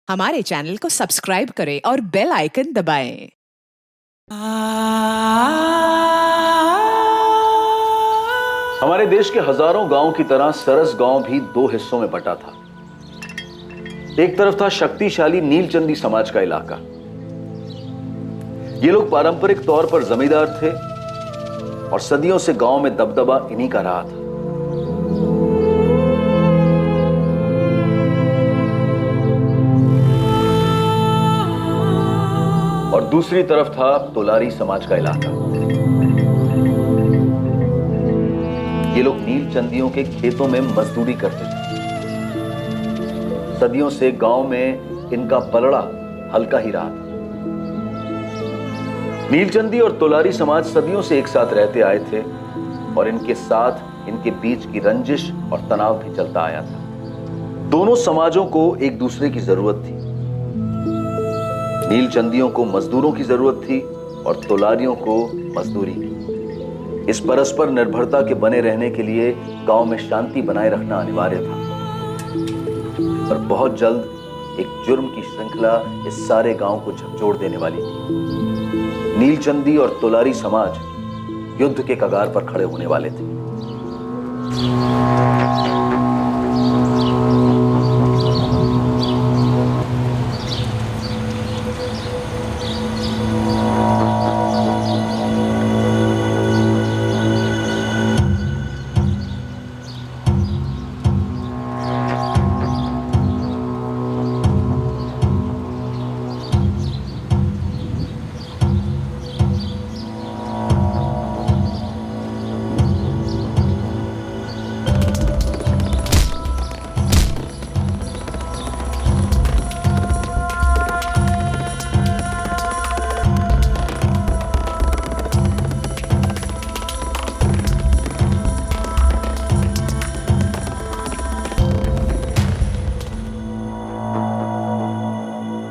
हमारे चैनल को सब्सक्राइब करें और बेल आइकन दबाएं। हमारे देश के हजारों गांव की तरह सरस गांव भी दो हिस्सों में बटा था। एक तरफ था शक्तिशाली नीलचंदी समाज का इलाका। ये लोग पारंपरिक तौर पर जमींदार थे और सदियों से गांव में दबदबा इन्हीं का रहा था। और दूसरी तरफ था तोलारी समाज का इलाका। ये लोग नीलचंदियों के खेतों में मजदूरी करते थे। सदियों से गांव में इनका पलड़ा हल्का ही रहा था। नीलचंदी और तोलारी समाज सदियों से एक साथ रहते आए थे और इनके साथ इनके बीच की रंजिश और तनाव भी चलता आया था। दोनों समाजों को एक दूसरे की जरूरत थी। नीलचंदियों को मजदूरों की जरूरत थी और तोलारियों को मजदूरी की। इस परस्पर निर्भरता के बने रहने के लिए गांव में शांति बनाए रखना अनिवार्य था। और बहुत जल्द एक जुर्म की श्रृंखला इस सारे गांव को झकझोर देने वाली थी। नीलचंदी और तोलारी समाज युद्ध के कगार पर खड़े होने वाले थे।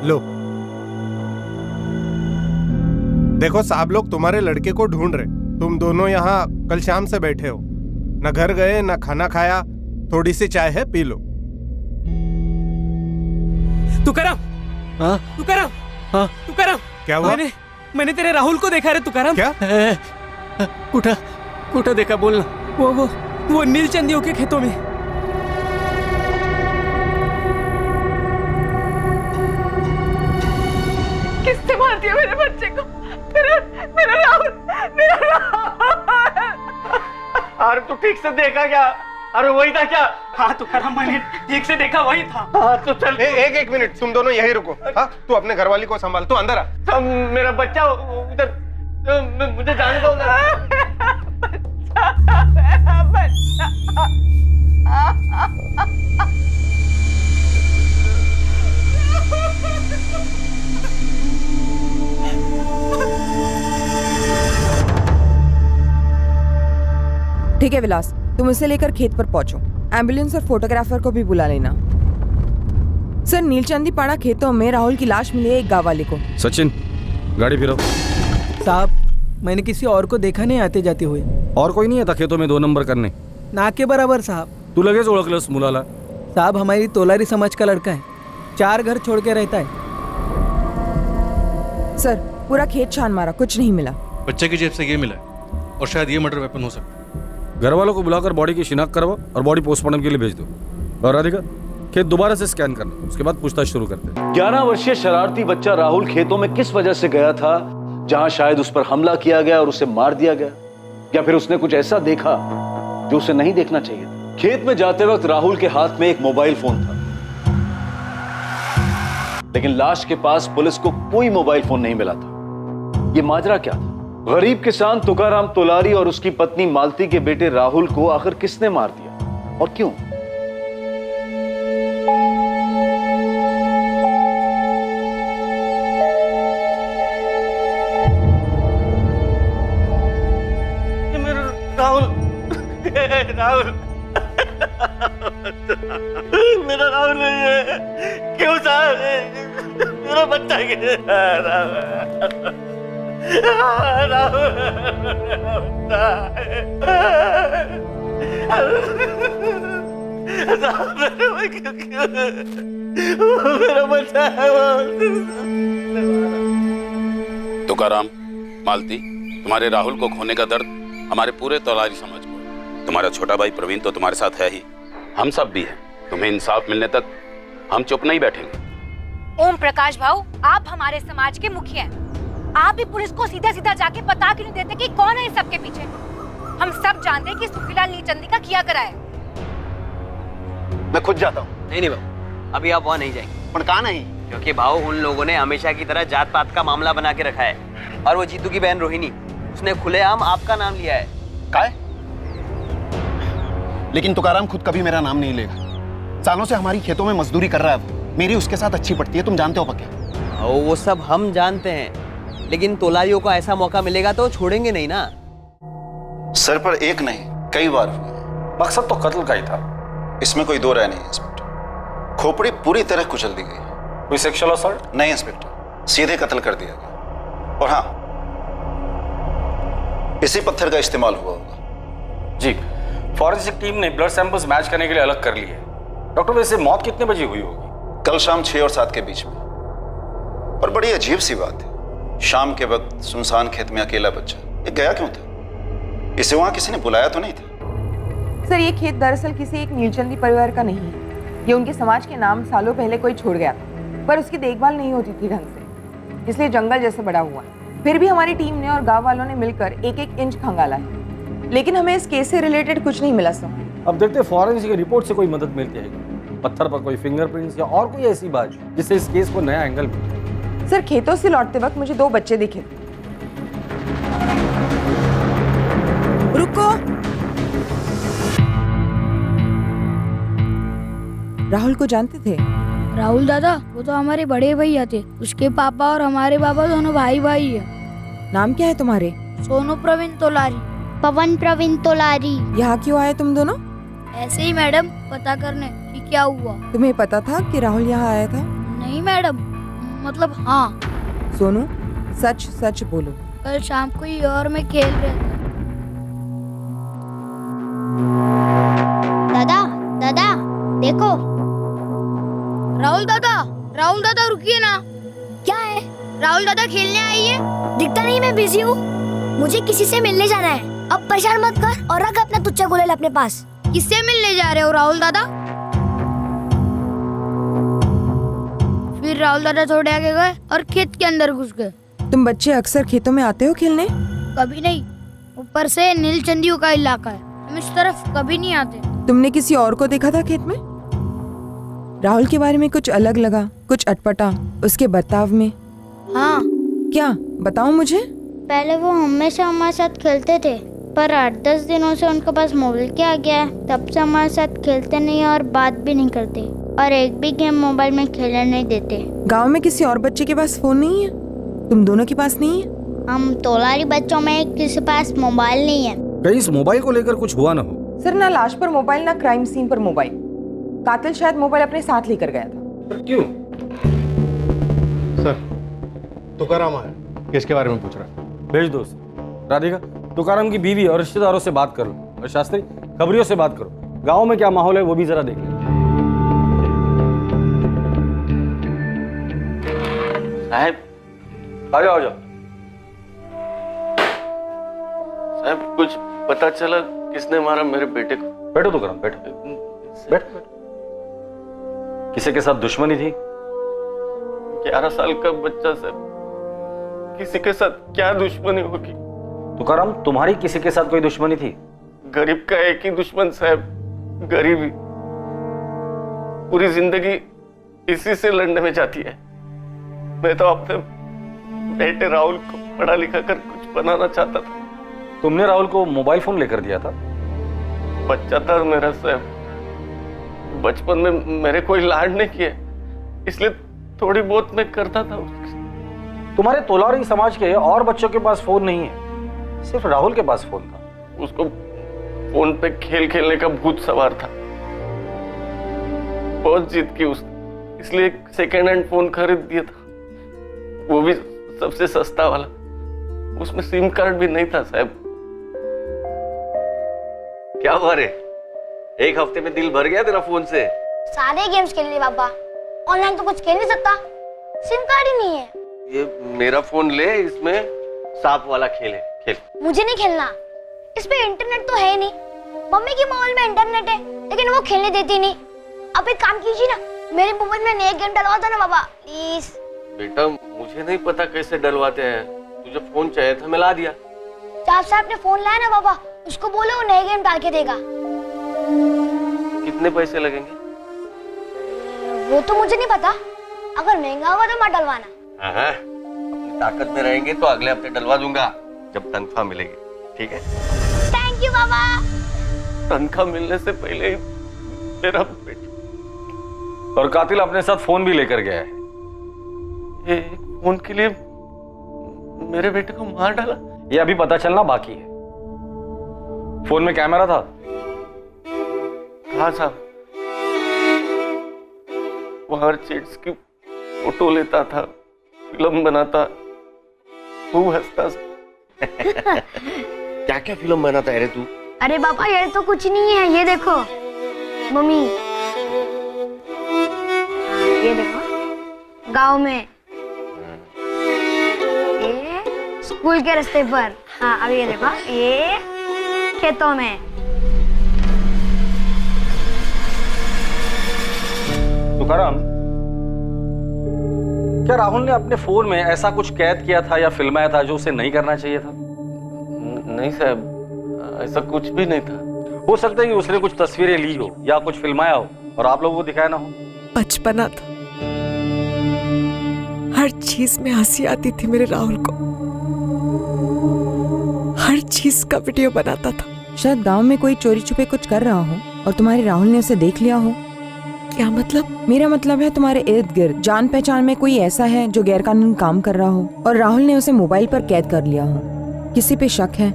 लो, देखो साहब लोग तुम्हारे लड़के को ढूंढ रहे। तुम दोनों यहाँ कल शाम से बैठे हो, न घर गए न खाना खाया। थोड़ी सी चाय है, पी लो। तुकाराम, तुकाराम, तुकाराम, क्या हुआ? मैंने तेरे राहुल को देखा रे तुकाराम। क्या? कुठं देखा, बोलना। वो नीलचंदियों के खेतों में। किसने मार दिया मेरे बच्चे को? मेरा राहुल, मेरा राहुल। अरे तू ठीक से देखा क्या? अरे वही था क्या? हाँ तुकाराम, मैंने ठीक से देखा, वही था। हाँ तो चल। एक मिनट, तुम दोनों यही रुको। हाँ, तू अपने घरवाली को संभाल, तू अंदर आ। तो मेरा बच्चा उधर, मुझे जाने दो ना। मेरा बच्चा। ठीक है विलास, तुम इसे लेकर खेत पर पहुंचो। एम्बुलेंस और फोटोग्राफर को भी बुला लेना। सर, नीलचंदी पाड़ा खेतों में राहुल की लाश मिली है एक गाँव वाले को। सचिन, गाड़ी फिरो। साहब, मैंने किसी और को देखा नहीं आते जाते हुए। और कोई नहीं आता खेतों में 2 नंबर करने? ना के बराबर साहब। तू लगेच ओळखलंस मुलाला? साहब, हमारी तोलारी समाज का लड़का है, 4 घर छोड़ के रहता है। सर, पूरा खेत छान मारा, कुछ नहीं मिला। बच्चे की जेब से ये मिला है और शायद ये मर्डर वेपन हो सकता है। घर वालों को बुलाकर बॉडी की शिनाख्त करवाओ और बॉडी पोस्टमार्टम के लिए भेज दो। और राधिका, खेत दोबारा से स्कैन करना, उसके बाद पूछताछ शुरू करते हैं। 11 वर्षीय शरारती बच्चा राहुल खेतों में किस वजह से गया था जहां शायद उस पर हमला किया गया और उसे मार दिया गया, या फिर उसने कुछ ऐसा देखा जो उसे नहीं देखना चाहिए था। खेत में जाते वक्त राहुल के हाथ में एक मोबाइल फोन था, लेकिन लाश के पास पुलिस को कोई मोबाइल फोन नहीं मिला था। यह माजरा क्या था? गरीब किसान तुकाराम तोलारी और उसकी पत्नी मालती के बेटे राहुल को आखिर किसने मार दिया और क्यों? राहुल, राहुल, मेरा राहुल नहीं है। क्यों साहब? मेरा बच्चा राहुल मेरा बच्चा है तुकाराम, मालती, तुम्हारे राहुल को खोने का दर्द हमारे पूरे तौलारी समाज को है। तुम्हारा छोटा भाई प्रवीण तो तुम्हारे साथ है ही, हम सब भी हैं। तुम्हें इंसाफ मिलने तक हम चुप नहीं बैठेंगे। ओम प्रकाश भाऊ, आप हमारे समाज के मुखिया हैं। आप भी पुलिस को सीधा सीधा जाके बता क्यों नहीं देते कि कौन है इस सबके पीछे? हम सब जानते हैं कि सुखीलाल नीलचंदी का किया करा है। मैं खुद जाता हूँ। नहीं भाऊ, अभी आप वहाँ नहीं जाएंगे। पर कहाँ नहीं? क्योंकि भाऊ उन लोगों ने हमेशा की तरह जात पात का मामला बना के रखा है। और वो जीतू की बहन रोहिणी, उसने खुलेआम आपका नाम लिया है। काय? लेकिन तुकाराम खुद कभी मेरा नाम नहीं लेगा। सालों से हमारी खेतों में मजदूरी कर रहा है वो। मेरी उसके साथ अच्छी पड़ती है, तुम जानते हो पक्के। वो सब हम जानते हैं, लेकिन तोलारियों को ऐसा मौका मिलेगा तो छोड़ेंगे नहीं ना। सर पर एक नहीं कई बार हुए। मकसद तो कत्ल का ही था, इसमें कोई दो राय नहीं इंस्पेक्टर। खोपड़ी पूरी तरह कुचल दी गई। कोई सेक्सुअल असॉल्ट? नहीं इंस्पेक्टर, सीधे कत्ल कर दिया गया। और हाँ, इसी पत्थर का इस्तेमाल हुआ होगा। जी, फॉरेंसिक टीम ने ब्लड सैंपल्स मैच करने के लिए अलग कर लिए। डॉक्टर, वैसे मौत कितने बजे हुई होगी? कल शाम 6 और 7 के बीच में। और बड़ी अजीब सी बात है, शाम के वक्त सुनसान खेत में अकेला बच्चा, ये गया क्यों था? इसे वहां किसी ने बुलाया तो नहीं था? सर, ये खेत दरअसल किसी एक नीलचंदी परिवार का नहीं है। ये उनके समाज के नाम सालों पहले कोई छोड़ गया था, पर उसकी देखभाल नहीं होती थी ढंग से, इसलिए जंगल जैसे बड़ा हुआ। फिर भी हमारी टीम ने और गांव वालों ने मिलकर एक एक इंच खंगाला है, लेकिन हमें इस केस से रिलेटेड कुछ नहीं मिला सर। अब देखते हैं फॉरेंसिक रिपोर्ट से कोई मदद मिलती है, पत्थर पर कोई फिंगरप्रिंट्स या और कोई ऐसी बात जिससे इस केस को नया एंगल मिले। सर, खेतों से लौटते वक्त मुझे 2 बच्चे दिखे। रुको, राहुल को जानते थे? राहुल दादा, वो तो हमारे बड़े भैया थे। उसके पापा और हमारे पापा दोनों भाई भाई है। नाम क्या है तुम्हारे? सोनू प्रवीण तोलारी। पवन प्रवीण तोलारी। यहाँ क्यों आए तुम दोनों? ऐसे ही मैडम, पता करने कि क्या हुआ। तुम्हें पता था कि राहुल यहाँ आया था? नहीं मैडम, मतलब हाँ। सोनू, सच सच बोलो। कल शाम को ही और मैं खेल रहा था। दादा दादा देखो। राहुल दादा रुकिए ना। क्या है? राहुल दादा खेलने आई है। दिखता नहीं, मैं बिजी हूँ। मुझे किसी से मिलने जाना है। अब परेशान मत कर और रख अपना तुच्चा गुलेल अपने पास। किससे मिलने जा रहे हो राहुल दादा? फिर राहुल दादा थोड़े आगे गए और खेत के अंदर घुस गए। तुम बच्चे अक्सर खेतों में आते हो खेलने? कभी नहीं, ऊपर से नीलचंदियों का इलाका है, हम इस तरफ कभी नहीं आते। तुमने किसी और को देखा था खेत में? राहुल के बारे में कुछ अलग लगा, कुछ अटपटा उसके बर्ताव में? हाँ। क्या? बताओ मुझे। पहले वो हमेशा हमारे साथ खेलते थे, पर 8-10 दिनों से उनके पास मोबाइल क्या आ गया है, तब से हमारे साथ खेलते नहीं और बात भी नहीं करते और एक भी गेम मोबाइल में खेलने नहीं देते। गांव में किसी और बच्चे के पास फोन नहीं है? तुम दोनों के पास नहीं है? हम तोलारी बच्चों में किसी पास मोबाइल नहीं है। कहीं इस मोबाइल को लेकर कुछ हुआ ना हो? सर, ना लाश पर मोबाइल ना क्राइम सीन पर मोबाइल। कातिल शायद मोबाइल अपने साथ लेकर गया था। क्यों? सर, तुकाराम आया, किसके बारे में पूछ रहा है? भेज दो उसे। राधिका, तुकाराम की बीवी और रिश्तेदारों से बात करो, और शास्त्री, खबरियों से बात करो। गांव में क्या माहौल है वो भी जरा देख लें। साहब, आ जाओ आ जाओ। साहब, कुछ पता चला किसने मारा मेरे बेटे को? बैठो तुकाराम, बैठो बैठ। किसी के साथ दुश्मनी थी? 11 साल का बच्चा साहब, किसी के साथ क्या दुश्मनी होगी? तुकाराम, तुम्हारी किसी के साथ कोई दुश्मनी थी? गरीब का एक ही दुश्मन साहब, गरीबी। पूरी जिंदगी इसी से लड़ने में जाती है। मैं तो अपने बेटे राहुल को पढ़ा लिखा कर कुछ बनाना चाहता था। तुमने राहुल को मोबाइल फोन लेकर दिया था? बच्चा था मेरा साहब, बचपन में मेरे कोई लाड नहीं किए, इसलिए थोड़ी बहुत मैं करता था उसकी। तुम्हारे तोलारी समाज के और बच्चों के पास फोन नहीं है, सिर्फ राहुल के पास फोन था। उसको फोन पे खेल खेलने का भूत सवार था। बहुत जिद की उसने, इसलिए एक सेकेंड हैंड फोन खरीद दिया था, वो भी सबसे सस्ता वाला। उसमें सिम कार्ड भी नहीं था साहब। क्या हुआ रे? एक हफ्ते में दिल भर गया तेरा फोन से? सारे गेम्स खेल लिए पापा। ऑनलाइन तो कुछ खेल नहीं सकता, सिम कार्ड ही नहीं है। ये मेरा फोन ले, इसमें सांप वाला खेल है, खेल। मुझे नहीं खेलना, इस पे इंटरनेट तो है ही नहीं। मम्मी के मोबाइल में इंटरनेट है लेकिन वो खेलने देती नहीं। आप एक काम कीजिए ना, मेरे मोबाइल में नया गेम डलवा दो ना बाबा प्लीज। बेटा मुझे नहीं पता कैसे डलवाते हैं, तुझे फोन चाहिए था मैं ला दिया। जब से आपने फोन लाया ना बाबा, उसको बोलो वो नया गेम डाल के देगा। कितने पैसे लगेंगे? वो तो मुझे नहीं पता, अगर महंगा होगा तो मत डलवाना। हाँ, अपनी ताकत में रहेंगे तो अगले हफ्ते डलवा दूंगा जब तनख्वाह मिलेगी, ठीक है? थैंक यू बाबा। तनख्वाह मिलने से पहले ही मेरा बेटा। और कातिल अपने साथ फोन भी लेकर गया है। ये फोन के लिए मेरे बेटे को मार डाला? ये अभी पता चलना बाकी है। फोन में कैमरा था? हाँ साहब, वो हर चीज की फोटो लेता था, फिल्म बनाता, खूब हंसता। क्या क्या फिल्म बनाता है रे तू? अरे बाबा ये तो कुछ नहीं है, ये देखो मम्मी, ये देखो गांव में, ये स्कूल के रास्ते पर, हाँ अब ये देखो ये खेतों में। तुकाराम, क्या राहुल ने अपने फोन में ऐसा कुछ कैद किया था या फिल्माया था जो उसे नहीं करना चाहिए था? नहीं साहब, ऐसा कुछ भी नहीं था। हो सकता है कि उसने कुछ तस्वीरें ली हो या कुछ फिल्माया हो और आप लोगों को दिखाया ना हो। बचपना था, हर चीज में हंसी आती थी मेरे राहुल को, हर चीज का वीडियो बनाता था। शायद गांव में कोई चोरी छुपे कुछ कर रहा हो और तुम्हारे राहुल ने उसे देख लिया हो। क्या मतलब? मेरा मतलब है तुम्हारे इर्द गिर्द जान पहचान में कोई ऐसा है जो गैरकानूनी काम कर रहा हो और राहुल ने उसे मोबाइल पर कैद कर लिया हो। किसी पे शक है?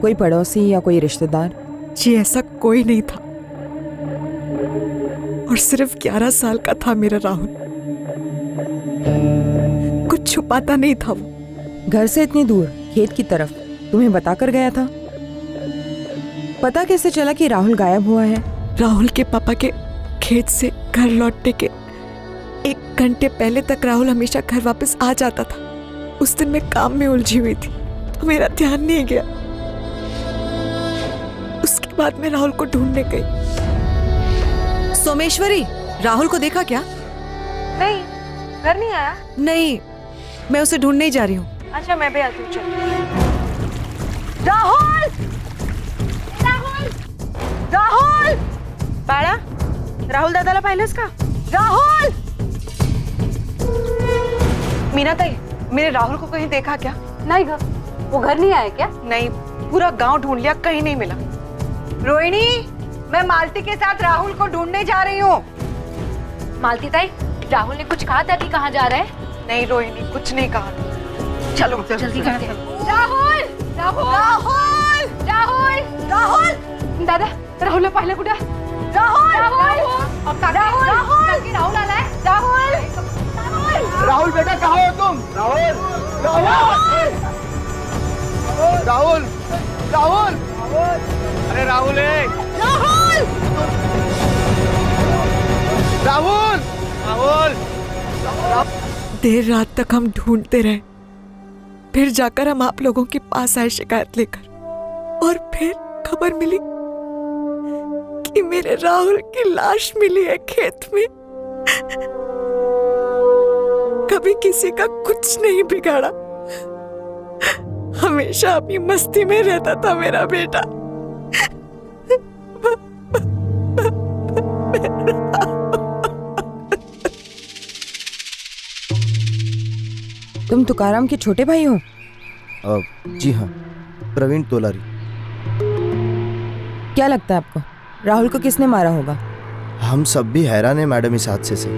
कोई पड़ोसी या कोई रिश्तेदार? जी ऐसा कोई नहीं था, और सिर्फ 11 साल का था मेरा राहुल, कुछ छुपाता नहीं था वो। घर से इतनी दूर खेत की तरफ तुम्हें बताकर गया था? पता कैसे चला कि राहुल गायब हुआ है? राहुल के पापा के खेत से घर लौटने के 1 घंटे पहले तक राहुल हमेशा घर वापस आ जाता था। उस दिन मैं काम में उलझी हुई थी तो मेरा ध्यान नहीं गया। उसके बाद मैं राहुल को ढूंढने गई। सोमेश्वरी, राहुल को देखा क्या? नहीं, घर नहीं आया। नहीं, मैं उसे ढूंढने ही जा रही हूँ। अच्छा मैं भी आती हूँ। राहुल! राहुल! राहुल! बाळा, राहुल दादाला पाहिलंस का? राहुल! मीना ताई, मेरे राहुल को कहीं देखा क्या? नहीं घर, वो घर नहीं आया क्या? नहीं, पूरा गांव ढूंढ लिया, कहीं नहीं मिला। रोहिणी, मैं मालती के साथ राहुल को ढूंढने जा रही हूँ। मालती ताई, राहुल ने कुछ कहा था कि कहाँ जा रहे हैं? नहीं रोहिणी, कुछ नहीं कहा। चलो जल्दी करते हैं। राहुल! राहुल! राहुल! राहुल! राहुल! दादा, राहुल पाहिलं कुठे? राहुल! राहुल! राहुल! राहुल आलाय? राहुल! राहुल बेटा कहाँ हो तुम? राहुल! राहुल! राहुल! राहुल! अरे राहुल है! राहुल! राहुल! राहुल! देर रात तक हम ढूंढते रहे, फिर जाकर हम आप लोगों के पास आए शिकायत लेकर, और फिर खबर मिली कि मेरे राहुल की लाश मिली है खेत में। कभी किसी का कुछ नहीं बिगाड़ा, हमेशा अपनी मस्ती में रहता था मेरा बेटा। तुम तुकाराम के छोटे भाई हो? जी हाँ, प्रवीण तोलारी। क्या लगता है आपको राहुल को किसने मारा होगा? हम सब भी हैरान हैं मैडम इस हादसे से,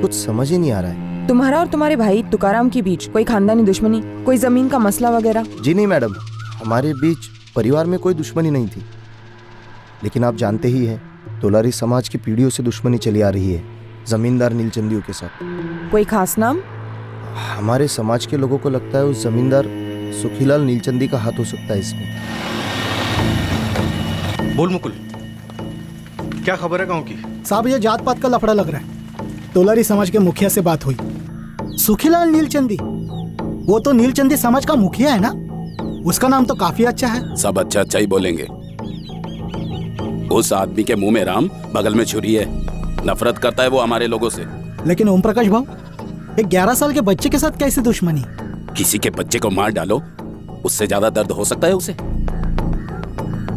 कुछ समझ ही नहीं आ रहा है। तुम्हारा और तुम्हारे भाई तुकाराम के बीच कोई खानदानी दुश्मनी, कोई जमीन का मसला वगैरह? जी नहीं मैडम, हमारे बीच परिवार में कोई दुश्मनी नहीं थी, लेकिन आप जानते ही हैं तोलारी समाज की पीढ़ियों से दुश्मनी चली आ रही है जमींदार नीलचंदियों के साथ। कोई खास नाम? हमारे समाज के लोगों को लगता है उस जमींदार सुखीलाल नीलचंदी का हाथ हो सकता है इसमें। बोल मुकुल, क्या खबर है गांव की? साहब ये जात पात का लफड़ा लग रहा है। तोलारी समाज के मुखिया से बात हुई। सुखीलाल नीलचंदी, वो तो नीलचंदी समाज का मुखिया है ना? उसका नाम तो काफी अच्छा है। सब अच्छा अच्छा ही बोलेंगे। उस आदमी के मुंह में राम, बगल में छुरी है। नफरत करता है वो हमारे लोगों से। लेकिन ओम प्रकाश भाऊ, एक 11 साल के बच्चे के साथ कैसी दुश्मनी? किसी के बच्चे को मार डालो, उससे ज्यादा दर्द हो सकता है उसे?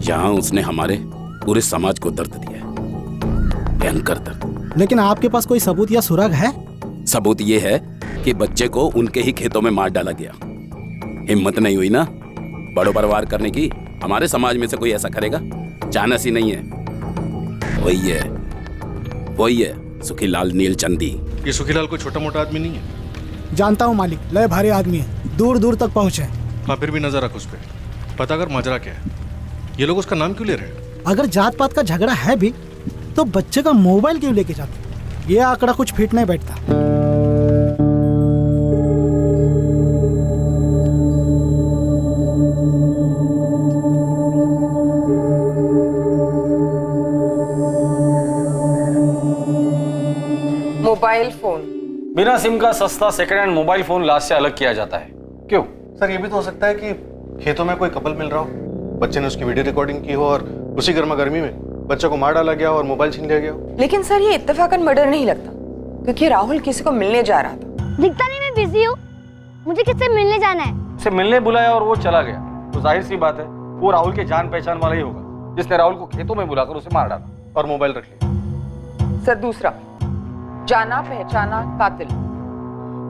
यहाँ उसने हमारे पूरे समाज को दर्द दिया है, भयंकर दर्द। लेकिन आपके पास कोई सबूत या सुराग है? सबूत ये है कि बच्चे को उनके ही खेतों में मार डाला गया। हिम्मत नहीं हुई ना बड़ों पर वार करने की? हमारे समाज में से कोई ऐसा करेगा? चानस ही नहीं है। वही है सुखीलाल नीलचंदी। ये सुखीलाल कोई छोटा मोटा आदमी नहीं है। जानता हूँ मालिक, लय भारी आदमी है, दूर दूर तक पहुँचे। हाँ, फिर भी नजर रख उस पर, पता कर माजरा क्या है। ये लोग उसका नाम क्यों ले रहे हैं? अगर जात पात का झगड़ा है भी तो बच्चे का मोबाइल क्यों लेके जाते? ये आंकड़ा कुछ फिट नहीं बैठता। मोबाइल फोन, बिना सिम का सस्ता सेकंड हैंड मोबाइल फोन लाश से अलग किया जाता है। क्यों? सर, ये भी तो हो सकता है कि खेतों में कोई कपल मिल रहा हो, बच्चे ने उसकी वीडियो रिकॉर्डिंग की हो और उसी गर्मा गर्मी में बच्चे को मार डाला गया और मोबाइल छीन लिया गया हो। लेकिन सर ये इत्तेफाकन मर्डर नहीं लगता, क्योंकि राहुल किसी को मिलने जा रहा था। दिखता नहीं मैं बिजी हूँ, मुझे किससे मिलने जाना है? उसे मिलने बुलाया और वो चला गया, तो जाहिर सी बात है वो राहुल के जान पहचान वाला ही होगा जिसने राहुल को खेतों में बुलाकर उसे मार डाला और मोबाइल रख लिया। सर दूसरा, जाना पहचाना कातिल।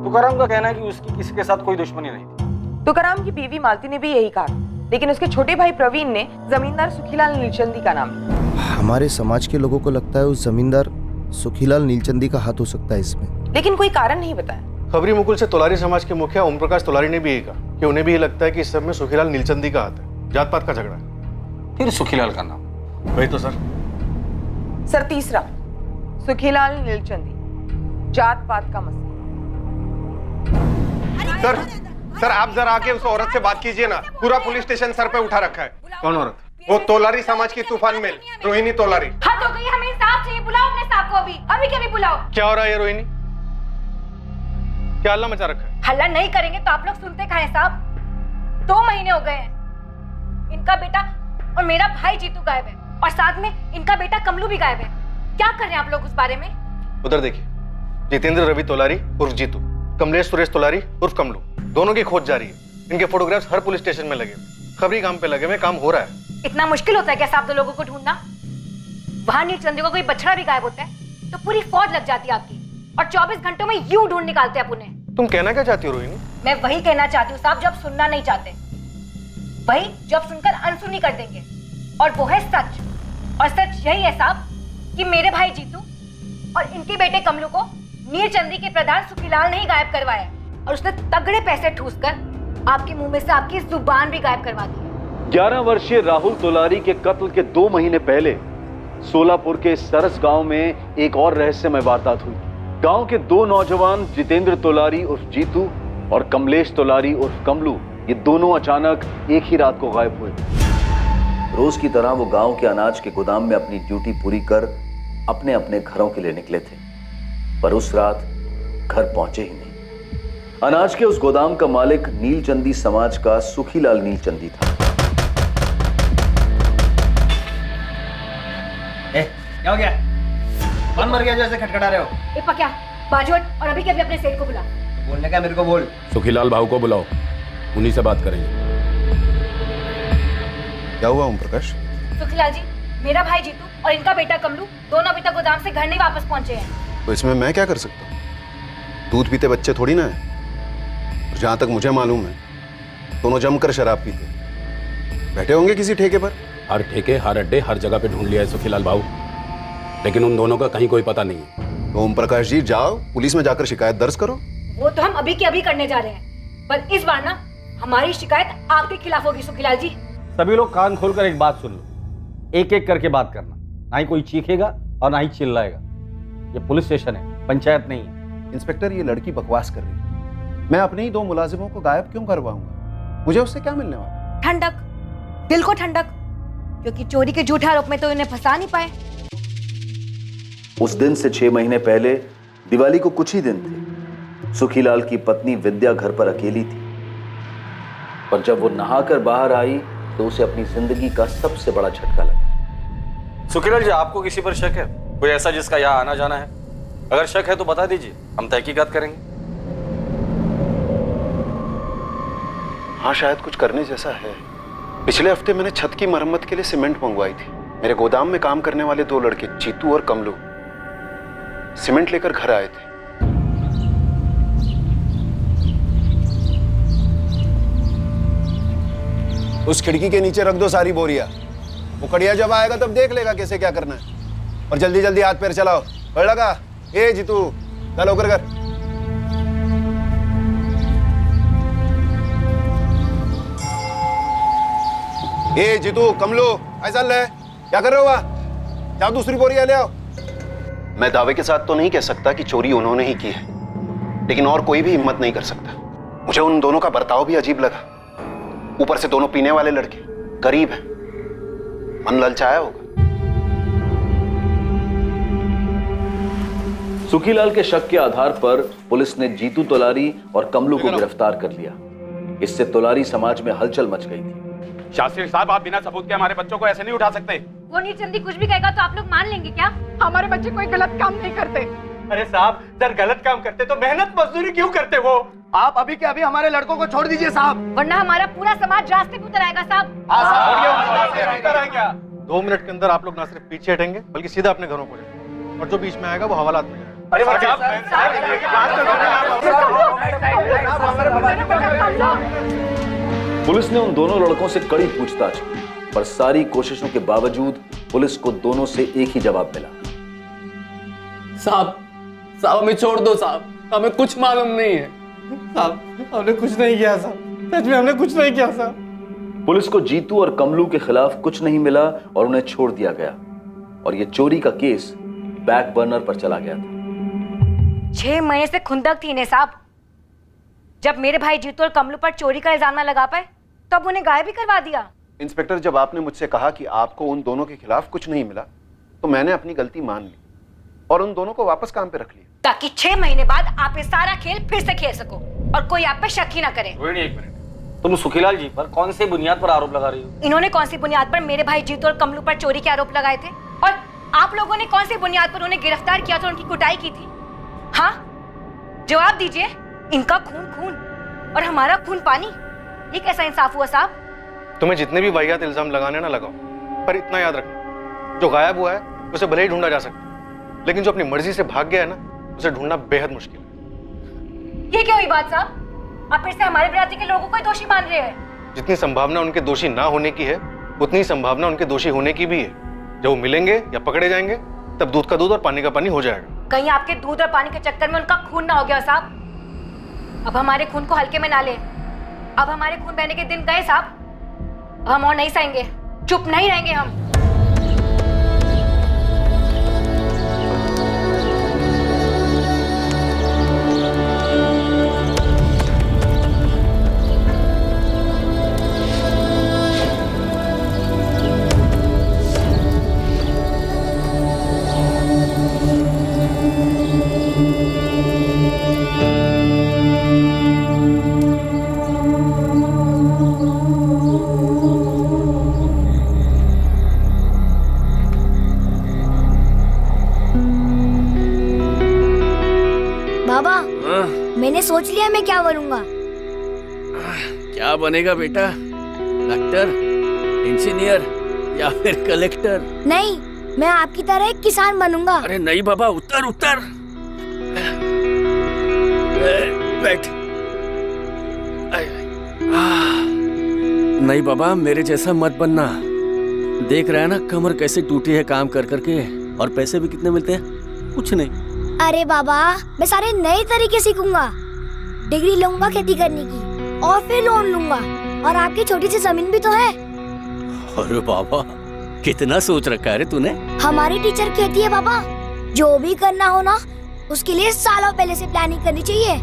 तुकाराम का कहना है कि उसकी किसी के साथ कोई दुश्मनी नहीं थी। तुकाराम की बीवी मालती ने भी यही कहा, लेकिन उसके छोटे भाई प्रवीण ने जमींदार सुखीलाल नीलचंदी का नाम लिया। हमारे समाज के लोगों को लगता है उस जमींदार सुखीलाल नीलचंदी का हाथ हो सकता है इसमें, लेकिन कोई कारण नहीं बताया। खबरी मुकुल से तोलारी समाज के मुखिया ओम प्रकाश तोलारी ने भी यही कहा कि उन्हें भी ये लगता है कि इस सब में सुखीलाल नीलचंदी का हाथ है। जात पात का झगड़ा है। फिर सुखीलाल का नाम? वही तो सर। सर तीसरा, सुखीलाल नीलचंदी, जात पात का मसला। सर आप जरा आके उस औरत से बात कीजिए ना, पूरा पुलिस स्टेशन सर पे उठा रखा है। कौन औरत? वो तोलारी समाज की तूफान मेल रोहिणी तोलारी। हद हो गई, हमें इंसाफ चाहिए। बुलाओ अपने साहब को, अभी के अभी बुलाओ। क्या हो रहा है ये रोहिणी? क्या हल्ला मचा रखा है? हल्ला नहीं करेंगे तो आप लोग सुनते कहाँ हैं साहब? 2 महीने हो गए हैं, इनका बेटा और मेरा भाई जीतू गायब है, और साथ में इनका बेटा कमलू भी गायब है। क्या कर रहे हैं आप लोग उस बारे में? उधर देखिए, जितेंद्र रवि तोलारी उर्फ जीतू, कमलेश सुरेश तोलारी उर्फ कमलू, दोनों की खोज जारी है। इनके फोटोग्राफ्स हर पुलिस स्टेशन में लगे, खबरी काम पे लगे हुए, काम हो रहा है। इतना मुश्किल होता है क्या साहब 2 लोगों को ढूंढना? वहां नीलचंदी को कोई बछड़ा भी गायब होता है तो पूरी फौज लग जाती है आपकी, और 24 घंटों में यूं ढूंढ निकालते हैं उन्हें। तुम कहना क्या चाहती हो रोहिणी? मैं वही कहना चाहती हूँ साहब जो आप सुनना नहीं चाहते, वही जो आप सुनकर अनसुनी कर देंगे, और वो है सच। और सच यही है साहब कि मेरे भाई जीतू और इनके बेटे कमलू को नीलचंदी के प्रधान सुखीलाल ने ही गायब करवाया, और उसने तगड़े पैसे ठूसकर आपके मुंह में से आपकी जुबान भी गायब करवा दी। 11 वर्षीय राहुल तोलारी के कत्ल के 2 महीने पहले सोलापुर के सरस गांव में एक और रहस्यमय वारदात हुई। गांव के 2 नौजवान जितेंद्र तोलारी उर्फ जीतू और कमलेश तोलारी उर्फ कमलू, ये दोनों अचानक एक ही रात को गायब हुए। रोज की तरह वो गांव के अनाज के गोदाम में अपनी ड्यूटी पूरी कर अपने अपने घरों के लिए निकले थे, पर उस रात घर पहुंचे ही नहीं। अनाज के उस गोदाम का मालिक नीलचंदी समाज का सुखीलाल नीलचंदी था। क्या हो गया? कौन मर गया जैसे खटखटा रहे हो? ए पक्या, बाजू हट और अभी के अभी अपने सेठ को बुला। बोलने का मेरे को बोल। सुखीलाल भाऊ को बुलाओ, उन्हीं से बात करेंगे। क्या हुआ ओम प्रकाश? सुखीलाल जी, मेरा भाई जीतू और इनका बेटा कमलू दोनों अभी तक गोदाम से घर नहीं वापस पहुंचे हैं। तो इसमें मैं क्या कर सकता हूँ? दूध पीते बच्चे थोड़ी ना है। जहां तक मुझे मालूम है दोनों जमकर शराब पीते बैठे होंगे किसी ठेके पर। हर ठेके, हर अड्डे, हर जगह पे ढूंढ लिया है सुखीलाल भाऊ, लेकिन उन दोनों का कहीं कोई पता नहीं है। तो ओम प्रकाश जी जाओ पुलिस में जाकर शिकायत दर्ज करो। वो तो हम अभी के अभी करने जा रहे हैं, पर इस बार ना हमारी शिकायत आपके खिलाफ होगी सुखीलाल जी। सभी लोग कान खोलकर एक बात सुन लो, एक एक करके बात करना, ना ही कोई चीखेगा और ना ही चिल्लाएगा। ये पुलिस स्टेशन है, पंचायत नहीं है। इंस्पेक्टर, ये लड़की बकवास कर रही है। मैं अपने ही 2 मुलाजिमों को गायब क्यों करवाऊंगा? मुझे उससे क्या मिलने वाला? ठंडक, दिल को ठंडक, क्योंकि चोरी के झूठे आरोप में तो इन्हें फंसा नहीं पाए। उस दिन से 6 महीने पहले दिवाली को कुछ ही दिन थे। सुखीलाल की पत्नी विद्या घर पर अकेली थी, पर जब वो नहाकर बाहर आई तो उसे अपनी जिंदगी का सबसे बड़ा झटका लगा। सुखीलाल जी, आपको किसी पर शक है? कोई ऐसा जिसका यहाँ आना जाना है? अगर शक है तो बता दीजिए, हम तहकीकात करेंगे। हाँ, शायद कुछ करने जैसा है। पिछले हफ्ते मैंने छत की मरम्मत के लिए सीमेंट मंगवाई थी। मेरे गोदाम में काम करने वाले 2 लड़के जीतू और कमलू सीमेंट लेकर घर आए थे। उस खिड़की के नीचे रख दो सारी बोरियां। वो कड़िया जब आएगा तब देख लेगा कैसे क्या करना है। और जल्दी जल्दी हाथ पैर चलाओ। बढ़ लगा। ए जीतू, चल होकर कर। ए जीतू, कमलो, ऐसा ले, क्या कर रहे हो वहां? जाओ दूसरी बोरियां ले आओ। मैं दावे के साथ तो नहीं कह सकता कि चोरी उन्होंने ही की है, लेकिन और कोई भी हिम्मत नहीं कर सकता। मुझे उन दोनों का बर्ताव भी अजीब लगा। ऊपर से दोनों पीने वाले लड़के, गरीब हैं, मन ललचाया होगा। सुखीलाल के शक के आधार पर पुलिस ने जीतू तोलारी और कमलू को गिरफ्तार कर लिया। इससे तोलारी समाज में हलचल मच गई थी। शास्त्री साहब, आप बिना सबूत के हमारे बच्चों को ऐसे नहीं उठा सकते। वो नीलचंदी कुछ भी कहेगा तो आप लोग मान लेंगे क्या? हमारे बच्चे कोई गलत काम नहीं करते। अरे साहब, जब गलत काम करते तो मेहनत मजदूरी क्यों करते? वो आप अभी के अभी हमारे लड़कों को छोड़ दीजिए साहब, वरना हमारा पूरा समाज रास्ते पे उतर आएगा साहब। 2 मिनट के अंदर आप लोग ना सिर्फ पीछे हटेंगे बल्कि सीधा अपने घरों को जाएंगे, और जो बीच में आएगा वो हवालात में जाएगा। पुलिस ने उन दोनों लड़कों से कड़ी पूछताछ की, पर सारी कोशिशों के बावजूद पुलिस को दोनों से एक ही जवाब मिला। साहब हमें छोड़ दो साहब, हमें कुछ मालूम नहीं है साहब, हमने कुछ नहीं किया साहब, सच में हमने कुछ नहीं किया साहब। पुलिस को जीतू और कमलू के खिलाफ कुछ नहीं मिला और उन्हें छोड़ दिया गया, और यह चोरी का केस बैक बर्नर पर चला गया था। 6 महीने से खुंदक थी इन्हें साहब। जब मेरे भाई जीतू और कमलू पर चोरी का इल्जाम न लगा पाए तब उन्हें गायब भी करवा दिया। इंस्पेक्टर, जब आपने मुझसे कहा कि आपको उन दोनों के खिलाफ कुछ नहीं मिला तो मैंने अपनी गलती मान ली और उन दोनों को वापस काम पे रख लिया, ताकि 6 महीने बाद आप ये सारा खेल फिर से खेल सको और कोई आप पे शक ही ना करे। एक मिनट, तुम सुखीलाल जी पर कौन सी बुनियाद पर आरोप लगा रही हो? इन्होंने कौन सी बुनियाद पर मेरे भाई जीतू और कमलू पर चोरी के आरोप लगाए थे, और आप लोगों ने कौन सी बुनियाद पर उन्हें गिरफ्तार किया था, उनकी कुटाई की थी? हाँ, जवाब दीजिए। इनका खून खून और हमारा खून पानी, ये कैसा इंसाफ हुआ साहब? तुम्हें जितने भी वाहियात इल्जाम लगाने ना लगाओ, पर इतना याद रखना, जो गायब हुआ है उसे भले ही ढूंढा जा सकता है, लेकिन जो अपनी मर्जी से भाग गया है ना, उसे ढूंढना बेहद मुश्किल है। ये क्या हुई बात साहब? आप फिर से हमारे बरादरी के लोगों को ही दोषी मान रहे हैं। जितनी संभावना उनके दोषी ना होने की है, उतनी संभावना उनके दोषी होने की भी है। जब वो मिलेंगे या पकड़े जाएंगे तब दूध का दूध और पानी का पानी हो जाएगा। कहीं आपके दूध और पानी के चक्कर में उनका खून ना हो गया साहब। अब हमारे खून को हल्के में ना ले। अब हमारे खून बहने के दिन गए साहब, हम और नहीं सहेंगे, चुप नहीं रहेंगे हम। बाबा, मैंने सोच लिया मैं क्या बनूंगा। क्या बनेगा बेटा? डॉक्टर, इंजीनियर या फिर कलेक्टर? नहीं, मैं आपकी तरह एक किसान बनूंगा। अरे नहीं बाबा, उतर उतर। बैठ। नहीं बाबा, मेरे जैसा मत बनना। देख रहा है ना कमर कैसे टूटी है काम कर करके, और पैसे भी कितने मिलते हैं? कुछ नहीं। अरे बाबा, मैं सारे नए तरीके सीखूंगा। डिग्री लूंगा खेती करने की, और फिर लोन लूंगा, और आपकी छोटी सी जमीन भी तो है। अरे बाबा, कितना सोच रखा है रे तूने। हमारी टीचर कहती है बाबा, जो भी करना हो ना उसके लिए सालों पहले से प्लानिंग करनी चाहिए।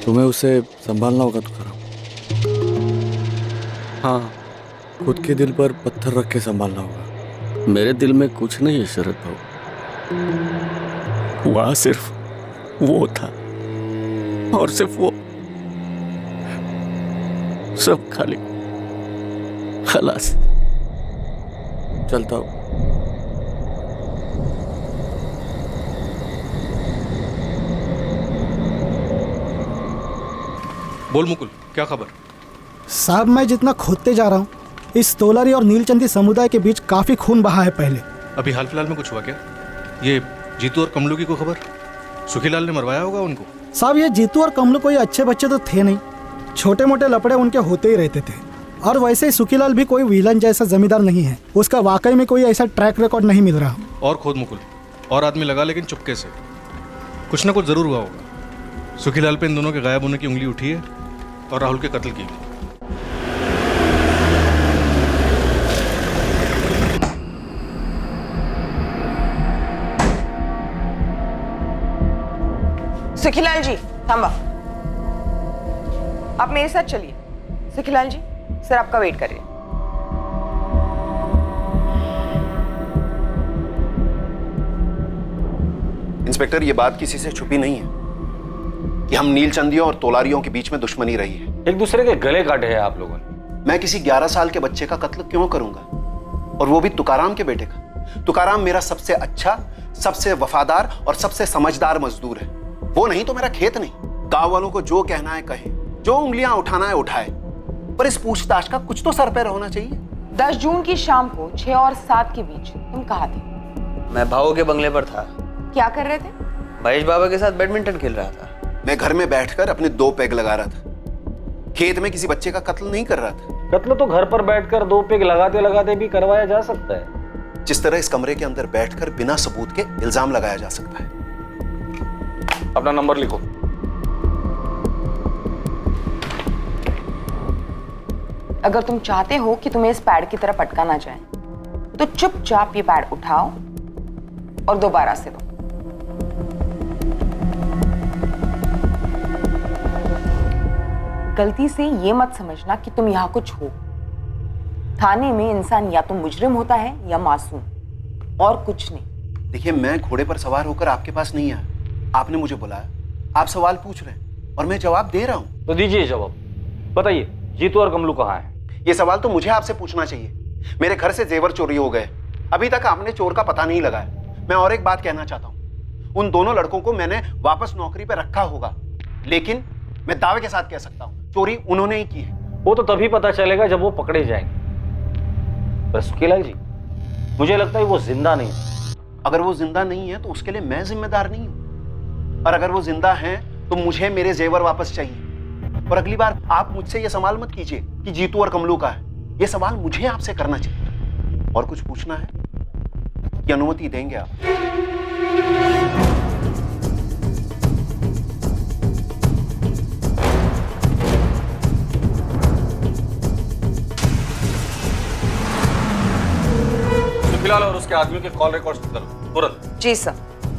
तुम्हें उसे संभालना होगा तुकाराम। हाँ, खुद के दिल पर पत्थर रख के संभालना होगा। मेरे दिल में कुछ नहीं है शरद भाऊ, वहां सिर्फ वो था और सिर्फ वो, सब खाली। खलास, चलता हूं। बोल मुकुल, क्या खबर? साहब मैं जितना खोदते जा रहा हूँ इस तोलारी और नीलचंदी समुदाय के बीच काफी खून बहा है पहले। अभी हाल फिलहाल में कुछ हुआ क्या? ये जीतू और कमलू की कोई खबर? सुखीलाल ने मरवाया होगा उनको। साहब ये जीतू और कमलू कोई अच्छे बच्चे तो थे नहीं, छोटे मोटे लपड़े उनके होते ही रहते थे। और वैसे ही सुखीलाल भी कोई विलन जैसा जमींदार नहीं है, उसका वाकई में कोई ऐसा ट्रैक रिकॉर्ड नहीं मिल रहा। और खोद मुकुल, और आदमी लगा, लेकिन चुपके से। कुछ ना कुछ जरूर हुआ होगा। सुखीलाल पे इन दोनों के गायब होने की उंगली उठी है और राहुल के कत्ल की भी। सुखीलाल जी थांबा, आप मेरे साथ चलिए। सुखीलाल जी, सर आपका वेट कर रहे हैं। इंस्पेक्टर, ये बात किसी से छुपी नहीं है कि हम नीलचंदियों और तोलारियों के बीच में दुश्मनी रही है। एक दूसरे के गले काटे हैं आप लोगों ने। मैं किसी 11 साल के बच्चे का कत्ल क्यों करूंगा, और वो भी तुकाराम के बेटे का। तुकाराम मेरा सबसे अच्छा, सबसे वफादार और सबसे समझदार मजदूर है। वो नहीं तो मेरा खेत नहीं। गांव वालों को जो कहना है कहे, जो उंगलियां उठाना है उठाए, पर इस पूछताछ का कुछ तो सर पैर होना चाहिए। 10 जून की शाम को 6 और 7 के बीच तुम कहाँ थे? मैं भावों के बंगले पर था। क्या कर रहे थे? महेश बाबा के साथ बैडमिंटन खेल रहा था। मैं घर में बैठकर अपने 2 पेग लगा रहा था। खेत में किसी बच्चे का कत्ल नहीं कर रहा था। कत्ल तो घर पर बैठकर 2 पेग लगाते लगाते भी करवाया जा सकता है। जिस तरह इस कमरे के अंदर बैठकर बिना सबूत के इल्जाम लगाया जा सकता है। अपना नंबर लिखो। अगर तुम चाहते हो कि तुम्हें इस पैड की तरह पटका ना जाए तो चुपचाप ये पैड उठाओ और दोबारा से दो। गलती से ये मत समझना कि तुम यहां कुछ हो। थाने में इंसान या तो मुजरिम होता है या मासूम, और कुछ नहीं। देखिए, मैं घोड़े पर सवार होकर आपके पास नहीं आया। आपने मुझे बुलाया, आप सवाल पूछ रहे हैं और मैं जवाब दे रहा हूं। तो दीजिए जवाब। बताइए, जीतू और कमलू कहाँ हैं? ये सवाल तो मुझे आपसे पूछना चाहिए। मेरे घर से जेवर चोरी हो गए, अभी तक आपने चोर का पता नहीं लगाया। मैं और एक बात कहना चाहता हूं, उन दोनों लड़कों को मैंने वापस नौकरी पर रखा होगा, लेकिन मैं दावे के साथ कह सकता हूं चोरी उन्होंने ही की है। वो तो तभी पता चलेगा जब वो पकड़े जाएंगे। बस सुखीलाल जी, मुझे लगता है वो जिंदा नहीं है। अगर वो जिंदा नहीं है तो उसके लिए मैं जिम्मेदार नहीं हूं, और अगर वो जिंदा हैं तो मुझे मेरे जेवर वापस चाहिए। और अगली बार आप मुझसे ये सवाल मत कीजिए कि जीतू और कमलू का है। ये सवाल मुझे आपसे करना चाहिए। और कुछ पूछना है कि अनुमति देंगे आप? सुखीलाल और उसके आदमियों के कॉल रिकॉर्ड्स करो तुरंत। जी सर।